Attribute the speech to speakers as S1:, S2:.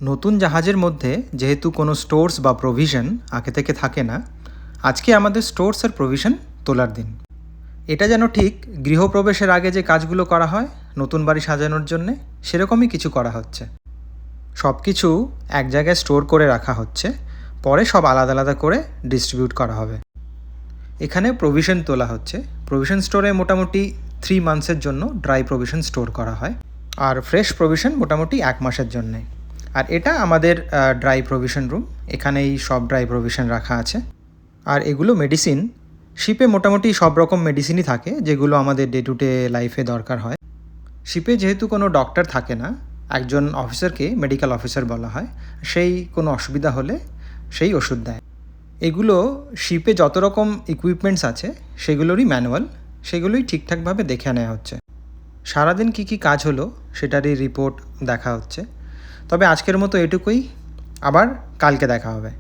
S1: নতুন জাহাজের মধ্যে যেহেতু কোনো স্টোরস বা প্রভিশন আগে থেকে থাকে না, আজকে আমাদের স্টোরস আর প্রভিশন তোলার দিন। এটা যেন ঠিক গৃহপ্রবেশের আগে যে কাজগুলো করা হয় নতুন বাড়ি সাজানোর জন্যে, সেরকমই কিছু করা হচ্ছে। সব কিছু এক জায়গায় স্টোর করে রাখা হচ্ছে, পরে সব আলাদা আলাদা করে ডিস্ট্রিবিউট করা হবে। এখানে প্রভিশন তোলা হচ্ছে। প্রভিশন স্টোরে মোটামুটি 3 মান্থসের জন্য ড্রাই প্রভিশন স্টোর করা হয়, আর ফ্রেশ প্রভিশন মোটামুটি 1 মাসের জন্যে। আর এটা আমাদের ড্রাই প্রভিশন রুম। এখানেই সব ড্রাই প্রভিশন রাখা আছে। আর এগুলো মেডিসিন। শিপে মোটামুটি সব রকম মেডিসিনই থাকে যেগুলো আমাদের ডে টু ডে লাইফে দরকার হয়। শিপে যেহেতু কোনো ডক্টর থাকে না, একজন অফিসারকে মেডিকেল অফিসার বলা হয়। সেই কোনো অসুবিধা হলে সেই ওষুধ দেয়। এগুলো শিপে যত রকম ইকুইপমেন্টস আছে সেগুলোরই ম্যানুয়াল, সেগুলোই ঠিকঠাকভাবে দেখে নেওয়া হচ্ছে। সারাদিন কী কী কাজ হলো সেটারই রিপোর্ট দেখা হচ্ছে। তবে আজকের মতো এটুকুই, আবার কালকে দেখা হবে।